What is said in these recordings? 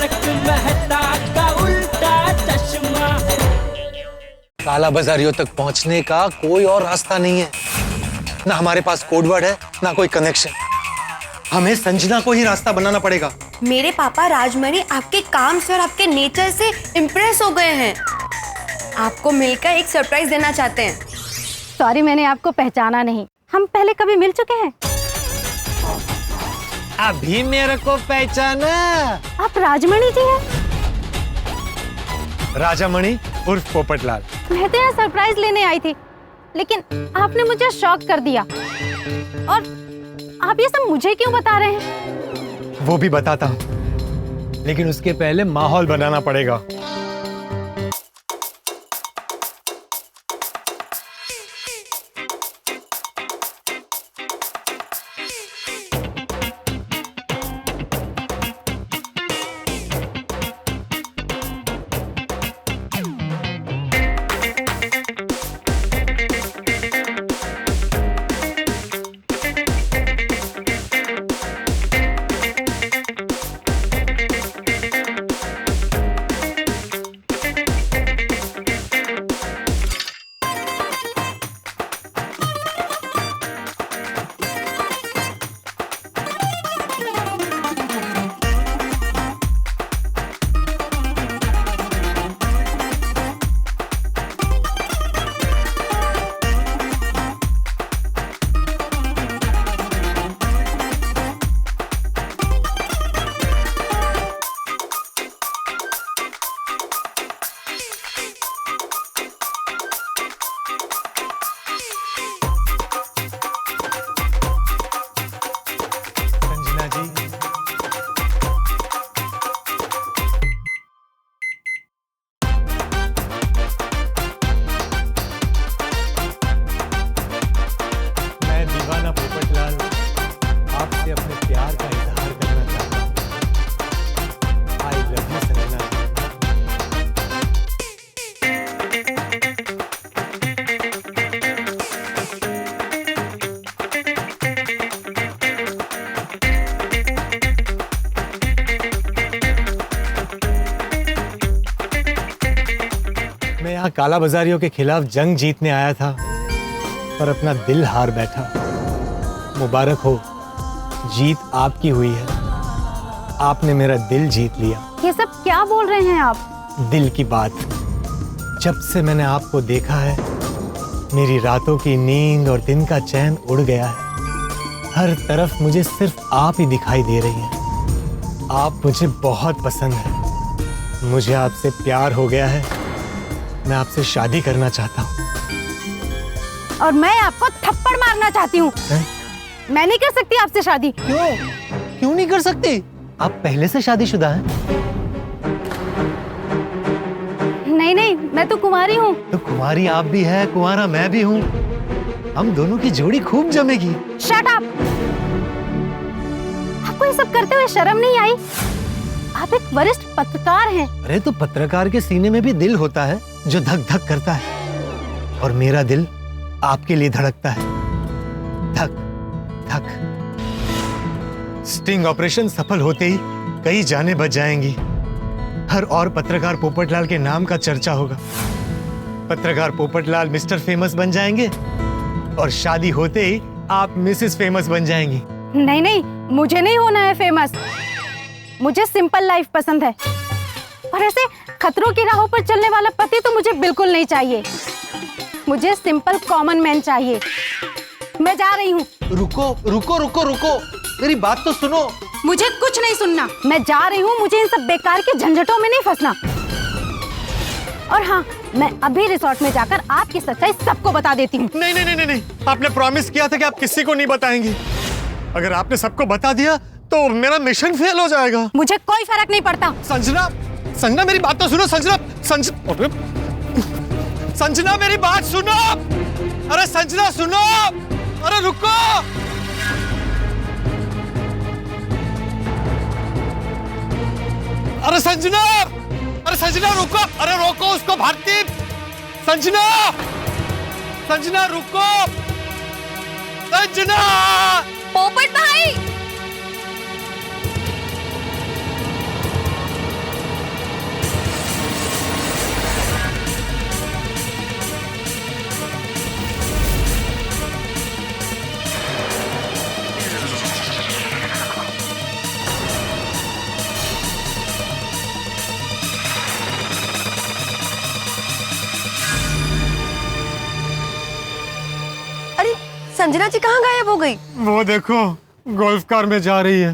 तारक मेहता का उल्टा चश्मा। काला बाजारियों तक पहुंचने का कोई और रास्ता नहीं है। ना हमारे पास कोडवर्ड है, ना कोई कनेक्शन। हमें संजना को ही रास्ता बनाना पड़ेगा। मेरे पापा राजमणि आपके काम से और आपके नेचर से इम्प्रेस हो गए हैं। आपको मिलकर एक सरप्राइज देना चाहते हैं। सॉरी, मैंने आपको पहचाना नहीं। हम पहले कभी मिल चुके हैं। अभी मेरे को पहचाना? आप राजमणि जी हैं? राजामणि उर्फ पोपटलाल। मैं तो यहाँ सरप्राइज लेने आई थी, लेकिन आपने मुझे शॉक कर दिया। और आप ये सब मुझे क्यों बता रहे हैं? वो भी बताता हूँ, लेकिन उसके पहले माहौल बनाना पड़ेगा। मैं यहाँ काला बाजारियों के खिलाफ जंग जीतने आया था, पर अपना दिल हार बैठा। मुबारक हो, जीत आपकी हुई है। आपने मेरा दिल जीत लिया। ये सब क्या बोल रहे हैं आप? दिल की बात। जब से मैंने आपको देखा है, मेरी रातों की नींद और दिन का चैन उड़ गया है। हर तरफ मुझे सिर्फ आप ही दिखाई दे रही हैं। आप मुझे बहुत पसंद है। मुझे आपसे प्यार हो गया है। मैं आपसे शादी करना चाहता हूँ। और मैं आपको थप्पड़ मारना चाहती हूँ। मैं नहीं कर सकती आपसे शादी। क्यों नहीं कर सकती? आप पहले से शादीशुदा हैं। नहीं नहीं, मैं तो कुंवारी हूँ। तो कुंवारी आप भी है, कुंवारा मैं भी हूँ। हम दोनों की जोड़ी खूब जमेगी। Shut up! आपको ये सब करते हुए शर्म नहीं आई? आप एक वरिष्ठ पत्रकार हैं। अरे तो पत्रकार के सीने में भी दिल होता है जो धक धक करता है, और मेरा दिल आपके लिए धड़कता है। धक धक। स्टिंग ऑपरेशन सफल होते ही कई जानें बच जाएंगी। हर और पत्रकार पोपटलाल के नाम का चर्चा होगा। पत्रकार पोपटलाल मिस्टर फेमस बन जाएंगे, और शादी होते ही आप मिसेस फेमस बन जाएंगी। नहीं नहीं, मुझे नहीं होना है फेमस। मुझे सिंपल लाइफ पसंद है, और ऐसे खतरों की राहों पर चलने वाला पति तो मुझे बिल्कुल नहीं चाहिए। मुझे सिंपल कॉमन मैन चाहिए। मैं जा रही हूँ। रुको रुको रुको रुको, मेरी बात तो सुनो। मुझे कुछ नहीं सुनना। मैं जा रही हूँ। मुझे इन सब बेकार के झंझटों में नहीं फंसना। और हाँ, मैं अभी रिसोर्ट में जाकर आपकी सच्चाई सबको बता देती हूँ। नहीं नहीं नहीं नहीं, आपने प्रॉमिस किया था कि आप किसी को नहीं बताएंगी। अगर आपने सबको बता दिया तो मेरा मिशन फेल हो जाएगा। मुझे कोई फर्क नहीं पड़ता। संजना, संजना मेरी बात तो सुनो। संजना, संजना मेरी बात सुनो। अरे संजना सुनो। अरे रुको। अरे संजना, अरे संजना रुको। अरे रोको उसको भारती। संजना, संजना रुको। संजना। पोपट भाई, अंजना जी कहाँ गायब हो गई? वो देखो गोल्फ कार में जा रही है।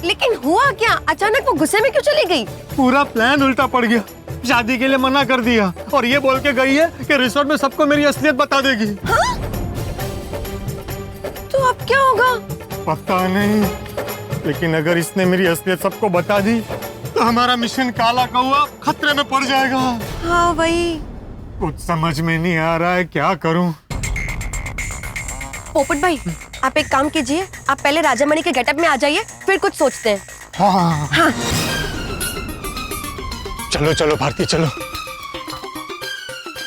लेकिन हुआ क्या? अचानक वो गुस्से में क्यों चली गई? पूरा प्लान उल्टा पड़ गया। शादी के लिए मना कर दिया और ये बोल के गई है कि रिसोर्ट में सबको मेरी असलियत बता देगी। हाँ? तो अब क्या होगा? पता नहीं, लेकिन अगर इसने मेरी असलियत सबको बता दी तो हमारा मिशन काला कौवा खतरे में पड़ जाएगा। हाँ वही। कुछ समझ में नहीं आ रहा है, क्या करूं? पोपट भाई, आप एक काम कीजिए, आप पहले राजामणि के गेटअप में आ जाइए, फिर कुछ सोचते हैं। हाँ। हाँ। चलो चलो भारती चलो।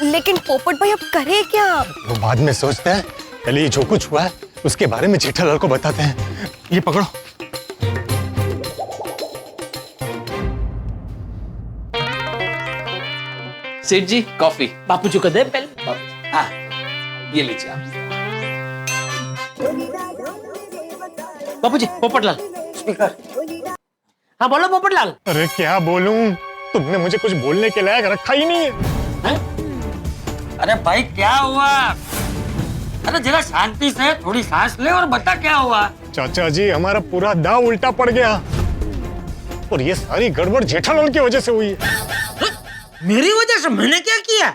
लेकिन पोपट भाई अब करे क्या? वो बाद में सोचते हैं, पहले ये जो कुछ हुआ है उसके बारे में जेठालाल को बताते हैं। ये पकड़ो। सेठ जी कॉफी बापू जी को दे पहले। हाँ ये लीजिए आप। बापू जी पोपटलाल स्पीकर। हाँ बोलो पोपटलाल। अरे क्या बोलूं, तुमने मुझे कुछ बोलने के लायक रखा ही नहीं है। अरे भाई क्या हुआ? अरे जरा शांति से थोड़ी सांस ले और बता क्या हुआ। चाचा जी हमारा पूरा दाव उल्टा पड़ गया और ये सारी गड़बड़ जेठालाल की वजह से हुई है। मेरी वजह से? मैंने क्या किया?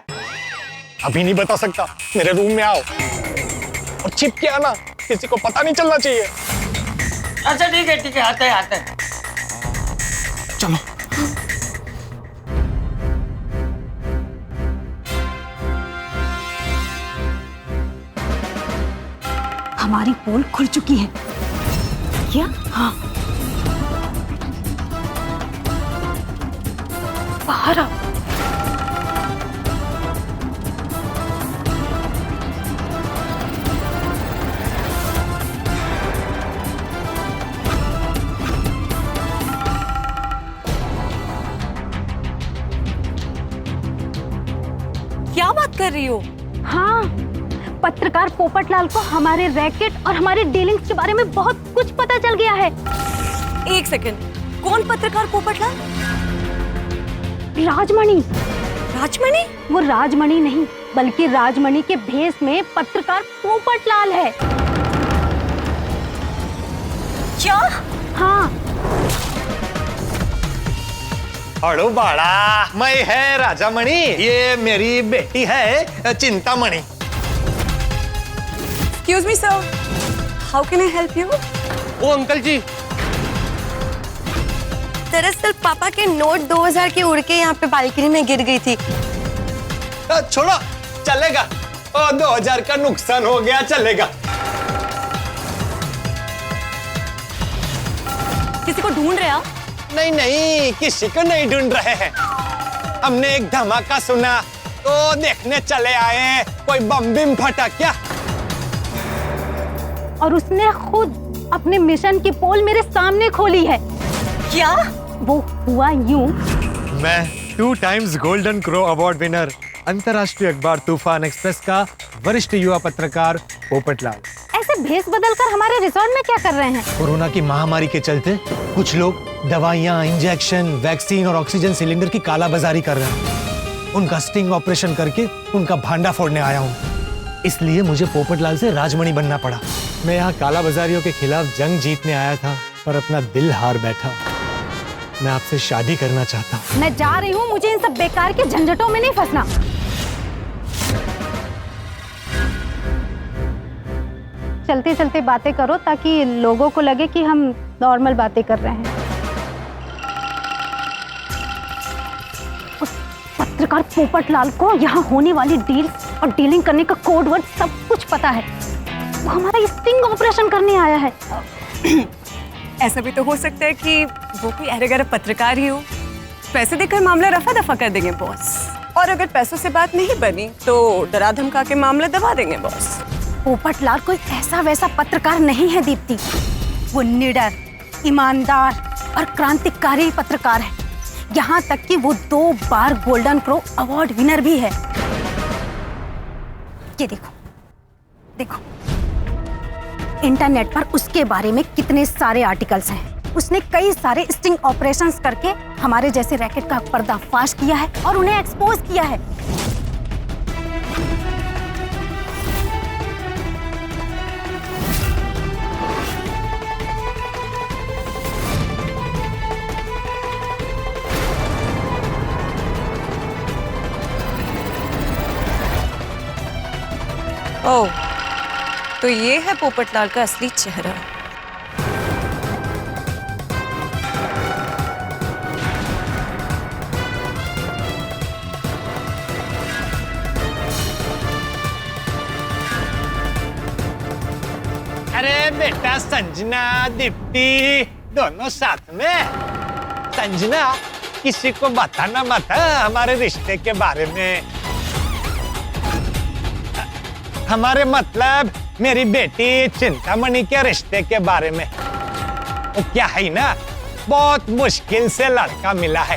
अभी नहीं बता सकता, मेरे रूम में आओ और छिप के आना, किसी को पता नहीं चलना चाहिए। अच्छा ठीक है आते हैं। चलो। हमारी पोल खुल चुकी है क्या? हाँ बाहर आओ। क्या बात कर रही हो? हाँ, पत्रकार पोपटलाल को हमारे रैकेट और हमारे डीलिंग्स के बारे में बहुत कुछ पता चल गया है। एक सेकंड, कौन पत्रकार पोपटलाल? राजमणि। राजमणि? वो राजमणि नहीं बल्कि राजमणि के भेष में पत्रकार पोपटलाल है। क्या? हाँ। अड़ो बाड़ा, मैं है राजामणि, ये मेरी बेटी है Chintamani. Excuse me, sir. How can I help you? ओ अंकल जी, दरअसल पापा के नोट 2000 की उड़ के यहाँ पे बालकनी में गिर गई थी। छोड़ो चलेगा, 2000 का नुकसान हो गया, चलेगा। किसी को ढूंढ रहे आप? नहीं, किसी को नहीं ढूंढ रहे हैं। हमने एक धमाका सुना तो देखने चले आए, कोई बम बिम फटा क्या? और उसने खुद अपने मिशन की पोल मेरे सामने खोली है। क्या? वो हुआ यूं। मैं 2 times golden crow award winner, अंतर्राष्ट्रीय अखबार तूफान एक्सप्रेस का वरिष्ठ युवा पत्रकार पोपटलाल। ऐसे भेष बदलकर हमारे रिसोर्ट में क्या कर रहे हैं? कोरोना की महामारी के चलते कुछ लोग दवाइयाँ, इंजेक्शन, वैक्सीन और ऑक्सीजन सिलेंडर की कालाबाजारी कर रहे हैं। उनका स्टिंग ऑपरेशन करके उनका भांडा फोड़ने आया हूँ। इसलिए मुझे पोपटलाल से राजमणि बनना पड़ा। मैं यहाँ कालाबाजारियों के खिलाफ जंग जीतने आया था, पर अपना दिल हार बैठा। मैं आपसे शादी करना चाहता हूँ। मैं जा रही हूँ, मुझे इन सब बेकार के झंझटों में नहीं फंसना। चलते चलते बातें करो ताकि लोगों को लगे कि हम नॉर्मल बातें कर रहे हैं। उस पत्रकार पोपटलाल को यहाँ होने वाली डील और डीलिंग करने का कोड वर्ड सब कुछ पता है। वो हमारा स्टिंग ऑपरेशन करने आया है। ऐसा भी तो हो सकता है कि वो कोई अरे गरब पत्रकार ही हो। पैसे देकर मामला रफा दफा कर देंगे बॉस, और अगर पैसों से बात नहीं बनी तो डरा धमका के मामला दबा देंगे बॉस। पोपटलाल कोई ऐसा वैसा पत्रकार नहीं है दीप्ति। वो निडर, ईमानदार और क्रांतिकारी पत्रकार है। यहाँ तक कि वो 2 बार गोल्डन क्रो अवार्ड विनर भी है। ये देखो देखो, इंटरनेट पर उसके बारे में कितने सारे आर्टिकल्स हैं। उसने कई सारे स्टिंग ऑपरेशंस करके हमारे जैसे रैकेट का पर्दाफाश किया है और उन्हें एक्सपोज किया है। ओह, तो ये है पोपटलाल का असली चेहरा। अरे बेटा संजना दीप्ति दोनों साथ में। संजना किसी को बताना मत हमारे रिश्ते के बारे में। हमारे मतलब मेरी बेटी चिंतामणि के रिश्ते के बारे में। वो क्या है ना, बहुत मुश्किल से लड़का मिला है।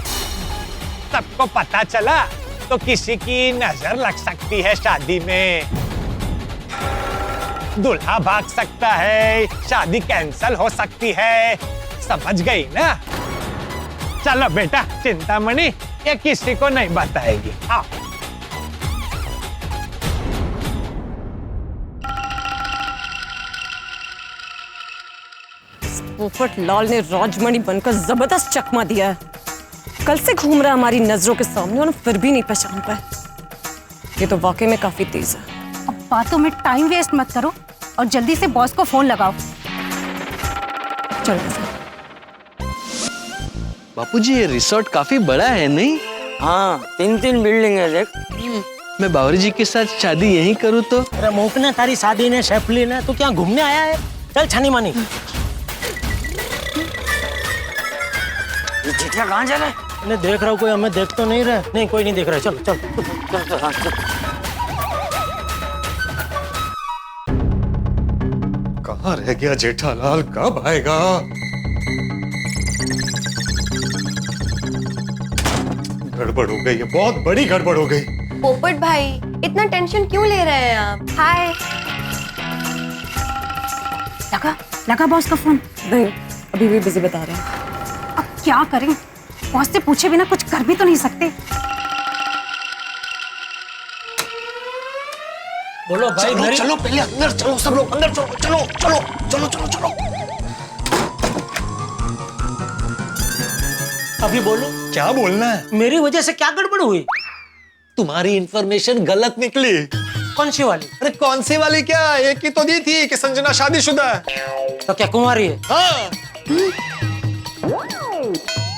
सबको पता चला तो किसी की नजर लग सकती है शादी में, दूल्हा भाग सकता है, शादी कैंसल हो सकती है। समझ गई ना? चलो बेटा चिंतामणि, ये किसी को नहीं बताएगी। आओ। पोपटलाल ने राजमणि बनकर जबरदस्त चकमा दिया है। कल से घूम रहा है हमारी नजरों के सामने और फिर भी नहीं पहचान पाए। ये तो वाकई में काफी तेज है। अब बातों में टाइम वेस्ट मत करो और जल्दी से बॉस को फोन लगाओ। चलो सर। बापूजी ये रिसोर्ट काफी बड़ा है नहीं? हाँ, 3-3 बिल्डिंग है देख। मैं बावरी जी के साथ शादी यहीं करूँ तो? अरे मोकने तारी शादी ने शेफली ने, तू क्या घूमने आया है? चल छानी मानी। ये चिट्ठिया कहाँ जा रहा है? मैं देख रहा हूँ, कोई हमें देख तो नहीं रहा। नहीं, कोई नहीं देख रहा। चलो चल चल। कहाँ रह गया जेठालाल, कब आएगा? गड़बड़ हो गई है, बहुत बड़ी गड़बड़ हो गई। पोपट भाई इतना टेंशन क्यों ले रहे हैं आप? हाय। लगा बॉस का फोन। नहीं, अभी भी बिजी बता रहे हैं। अब क्या करें, बॉस से पूछे बिना कुछ कर भी तो नहीं सकते। बोलो भाई। चलो चलो पहले अंदर चलो, सब लोग अंदर चलो। चलो चलो चलो चलो चलो। अभी बोलो, क्या बोलना है? मेरी वजह से क्या गड़बड़ हुई? तुम्हारी इंफॉर्मेशन गलत निकली। कौन सी वाली? अरे कौन सी वाली क्या, एक ही तो दी थी कि संजना शादीशुदा है। तो क्या कुंवारी है? हाँ,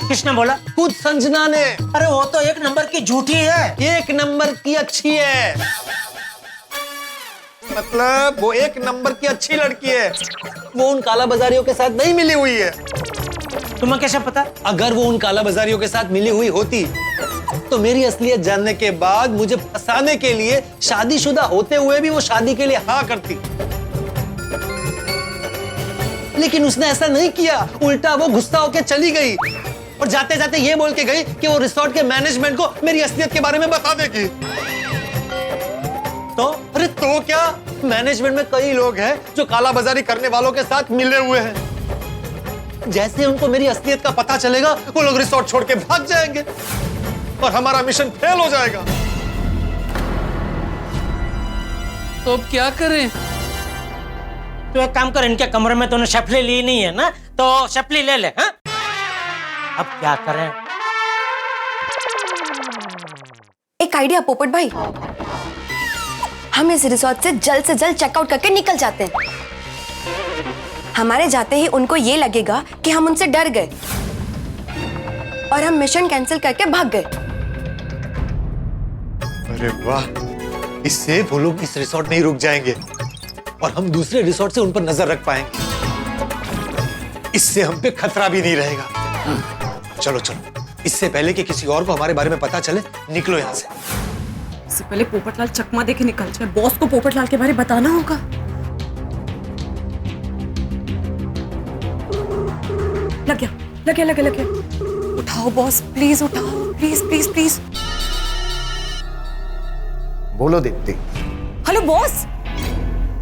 किसने बोला? खुद संजना ने। अरे वो तो एक नंबर की झूठी है। एक नंबर की अच्छी है, मतलब वो एक नंबर की अच्छी लड़की है। वो उन काला बाजारियों के साथ नहीं मिली हुई है। तुम्हें कैसे पता? अगर वो उन काला बाजारियों के साथ मिली हुई होती तो मेरी असलियत जानने के बाद मुझे फंसाने के लिए शादीशुदा होते हुए भी वो शादी के लिए हाँ करती। लेकिन उसने ऐसा नहीं किया, उल्टा वो गुस्सा होकर चली गई और जाते जाते ये बोल के गई कि वो रिसोर्ट के मैनेजमेंट को मेरी असलियत के बारे में बता देगी। तो अरे तो क्या, मैनेजमेंट में कई लोग हैं जो काला बाजारी करने वालों के साथ मिले हुए हैं। जैसे उनको मेरी असलियत का पता चलेगा वो लोग रिसोर्ट छोड़ के भाग जाएंगे और हमारा मिशन फेल हो जाएगा। तो अब क्या करें? तो एक काम कर, इनके कमरे में तूने शफली ली नहीं है ना, तो शफली ले ले। हाँ? अब क्या करें? एक आइडिया पोपट भाई, हम इस रिसोर्ट से जल्द चेकआउट करके निकल जाते हैं। हमारे जाते ही उनको ये लगेगा कि हम उनसे डर गए और हम मिशन कैंसिल करके भाग गए। अरे वाह, इससे वो लोग इस रिसोर्ट में ही रुक जाएंगे और हम दूसरे रिसोर्ट से उन पर नजर रख पाएंगे। इससे हम पे खतरा भी नहीं रहेगा। चलो चलो, इससे पहले कि किसी और को हमारे बारे में पता चले, निकलो यहाँ से। इससे पहले पोपटलाल चकमा देके निकल जाए, बॉस को पोपटलाल के बारे में बताना होगा। लग गया। उठाओ बॉस, प्लीज उठाओ, प्लीज प्लीज प्लीज। बोलो दीप्ति। हेलो बॉस,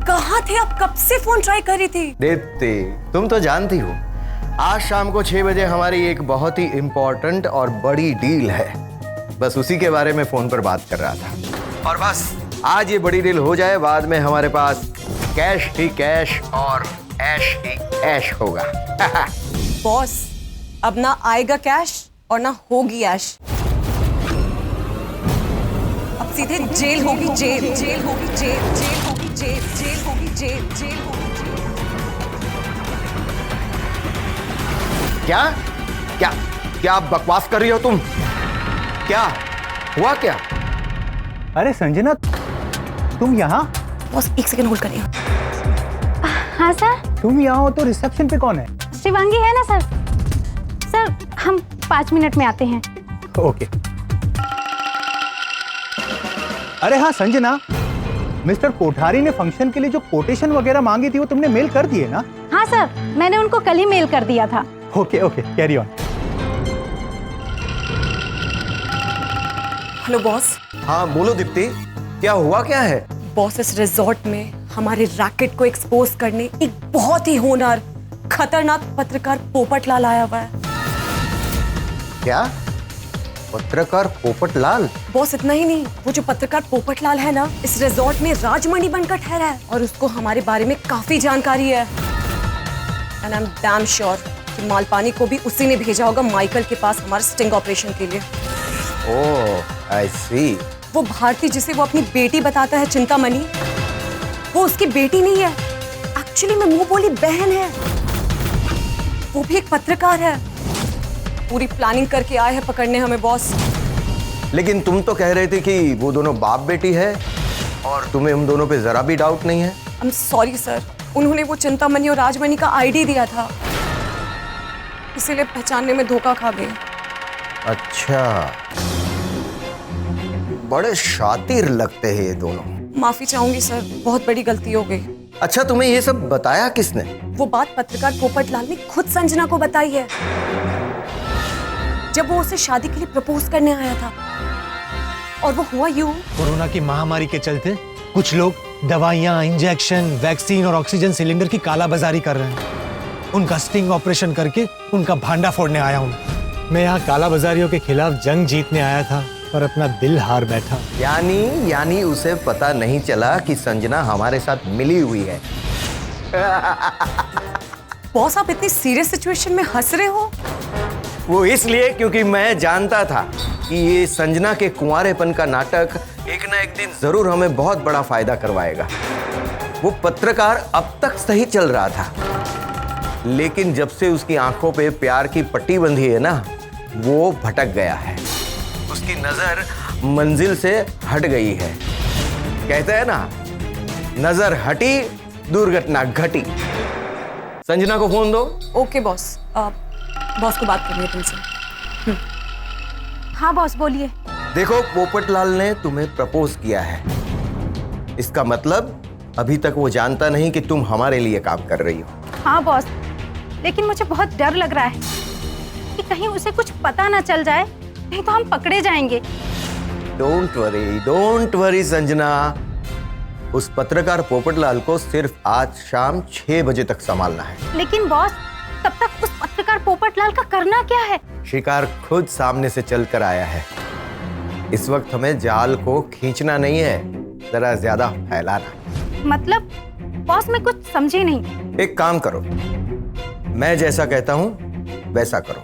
कहाँ थे आप? कब से फोन ट्राई कर रही थी। दीप्ति, तुम तो जानती हो आज शाम को 6 बजे हमारी एक बहुत ही इंपॉर्टेंट और बड़ी डील है। बस उसी के बारे में फोन पर बात कर रहा था। और बस आज ये बड़ी डील हो जाए, बाद में हमारे पास कैश ही कैश और ऐश ही ऐश होगा। बॉस, अब ना आएगा कैश और ना होगी ऐश। अब सीधे जेल होगी, जेल होगी, जेल होगी। जेल जेल होगी, जेल जेल होगी, जेल। क्या क्या क्या बकवास कर रही हो तुम? क्या हुआ क्या? अरे संजना, तुम यहाँ? बॉस 1 सेकंड होल्ड करिए। हाँ सर, तुम यहाँ हो तो रिसेप्शन पे कौन है? शिवांगी है ना सर। सर हम 5 मिनट में आते हैं। ओके। अरे हाँ संजना, मिस्टर कोठारी ने फंक्शन के लिए जो कोटेशन वगैरह मांगी थी वो तुमने मेल कर दिए ना? हाँ सर, मैंने उनको कल ही मेल कर दिया था। Okay okay, carry on. Hello boss. हाँ बोलो दीप्ति, क्या हुआ क्या है? बॉस, इस रिजॉर्ट में हमारे रैकेट को एक्सपोज करने एक बहुत ही होनहार खतरनाक पत्रकार पोपटलाल आया हुआ है। क्या? पत्रकार पोपटलाल? बॉस इतना ही नहीं, वो जो पत्रकार पोपटलाल है ना, इस रिजॉर्ट में राजमणि बनकर ठहरा है और उसको हमारे बारे में काफी जानकारी है। And I am damn sure कि मालपानी को भी उसी ने भेजा होगा माइकल के पास हमारे स्टिंग ऑपरेशन के लिए। ओह आई सी। वो भारती जिसे वो अपनी बेटी बताता है, चिंतामणि, वो उसकी बेटी नहीं है, एक्चुअली में मुंह बोली बहन है। वो भी एक पत्रकार है। पूरी प्लानिंग करके आए हैं पकड़ने हमें बॉस। लेकिन तुम तो कह रहे थे कि वो दोनों बाप बेटी है और तुम्हें हम दोनों पे जरा भी डाउट नहीं है। आई एम सॉरी सर, उन्होंने वो चिंतामणि और राजमणि का आईडी दिया था, इसीलिए पहचानने में धोखा खा गए। अच्छा, बड़े शातिर लगते हैं ये दोनों। माफी चाहूंगी सर, बहुत बड़ी गलती हो गई। अच्छा, तुम्हें ये सब बताया किसने? वो बात पत्रकार पोपटलाल ने खुद संजना को बताई है, जब वो उसे शादी के लिए प्रपोज करने आया था। और वो हुआ यूं। कोरोना की महामारी के चलते कुछ लोग दवाइयां, इंजेक्शन, वैक्सीन और ऑक्सीजन सिलेंडर की कालाबाजारी कर रहे हैं। उनका स्टिंग ऑपरेशन करके उनका भांडा फोड़ने आया हूं। मैं यहाँ कालाबाजारियों के खिलाफ जंग जीतने आया था और अपना दिल हार बैठा। यानी उसे पता नहीं चला कि संजना हमारे साथ मिली हुई है। बॉस, आप इतनी सीरियस सिचुएशन में हंस रहे हो? वो इसलिए क्योंकि मैं जानता था कि ये संजना के कुंवारेपन का नाटक एक ना एक दिन जरूर हमें बहुत बड़ा फायदा करवाएगा। वो पत्रकार अब तक सही चल रहा था, लेकिन जब से उसकी आंखों पे प्यार की पट्टी बंधी है ना, वो भटक गया है। उसकी नजर मंजिल से हट गई है। कहते हैं ना, नजर हटी दुर्घटना घटी। संजना को फोन दो। ओके बॉस, बॉस को बात करनी है तुमसे। हाँ बॉस बोलिए। देखो, पोपटलाल ने तुम्हें प्रपोज किया है। इसका मतलब अभी तक वो जानता नहीं कि तुम हमारे लिए काम कर रही हो। हाँ बॉस, लेकिन मुझे बहुत डर लग रहा है कि कहीं उसे कुछ पता ना चल जाए, नहीं तो हम पकड़े जाएंगे। Don't worry Sanjana. उस पत्रकार पोपटलाल को सिर्फ आज शाम 6 बजे तक संभालना है। लेकिन बॉस, तब तक उस पत्रकार पोपटलाल का करना क्या है? शिकार खुद सामने से चल कर आया है। इस वक्त हमें जाल को खींचना नहीं है, जरा ज्यादा फैलाना। मतलब बॉस, मैं कुछ समझी नहीं। एक काम करो, मैं जैसा कहता हूं वैसा करो।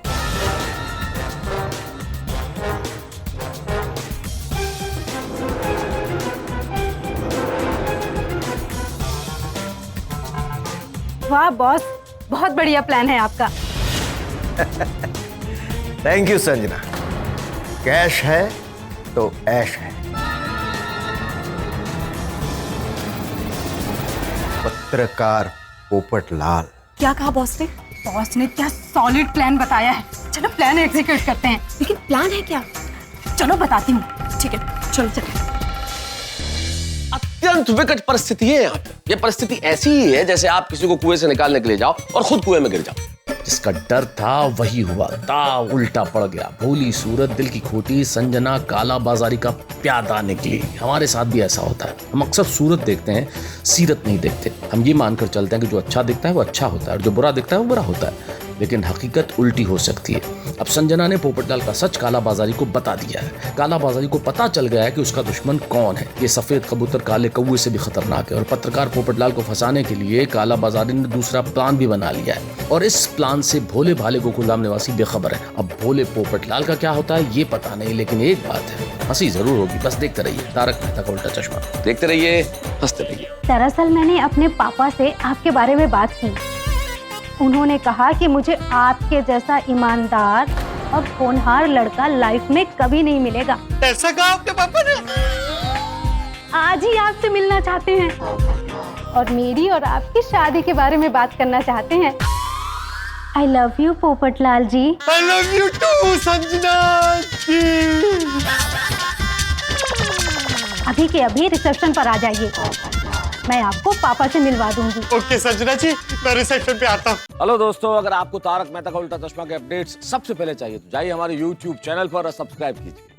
वाह बॉस, बहुत बढ़िया प्लान है आपका। Thank you Sanjana. कैश है तो ऐश है। पत्रकार पोपटलाल। क्या कहा बॉस ने? बॉस ने क्या सॉलिड प्लान बताया है। चलो प्लान एग्जीक्यूट करते हैं। लेकिन प्लान है क्या? चलो बताती हूँ। ठीक है, चलो चलो। अत्यंत विकट परिस्थिति है यहाँ पे। ये परिस्थिति ऐसी ही है जैसे आप किसी को कुएं से निकालने के लिए जाओ और खुद कुएं में गिर जाओ। जिसका डर था वही हुआ, दाव उल्टा पड़ गया। भोली सूरत दिल की खोटी संजना काला बाजारी का प्यादा निकली। हमारे साथ भी ऐसा होता है। हम अक्सर सूरत देखते हैं, सीरत नहीं देखते। हम ये मानकर चलते हैं कि जो अच्छा दिखता है वो अच्छा होता है और जो बुरा दिखता है वो बुरा होता है, लेकिन हकीकत उल्टी हो सकती है। अब संजना ने पोपटलाल का सच काला बाजारी को बता दिया है। काला बाजारी को पता चल गया है कि उसका दुश्मन कौन है। ये सफेद कबूतर काले कौवे से भी खतरनाक है और पत्रकार पोपटलाल को फंसाने के लिए काला बाजारी ने दूसरा प्लान भी बना लिया है और इस प्लान से भोले भाले गोकुलधाम निवासी बेखबर है। अब भोले पोपटलाल का क्या होता है ये पता नहीं, लेकिन एक बात है, हंसी जरूर होगी। बस देखते रहिए तारक मेहता का उल्टा चश्मा। देखते रहिए, हंसते रहिए। दरअसल मैंने अपने पापा से आपके बारे में बात की। उन्होंने कहा कि मुझे आपके जैसा ईमानदार और होनहार लड़का लाइफ में कभी नहीं मिलेगा। ऐसा कहा आपके पापा ने? आज ही आपसे मिलना चाहते हैं और मेरी और आपकी शादी के बारे में बात करना चाहते हैं। I love you Popatlal ji. I love you too Sanjana ji. अभी के अभी रिसेप्शन पर आ जाइए, मैं आपको पापा से मिलवा दूंगी। ओके संजना जी, मैं रिसेप्शन पे आता हूँ। हेलो दोस्तों, अगर आपको तारक मेहता का उल्टा चश्मा के अपडेट्स सबसे पहले चाहिए तो जाइए हमारे YouTube चैनल पर और सब्सक्राइब कीजिए।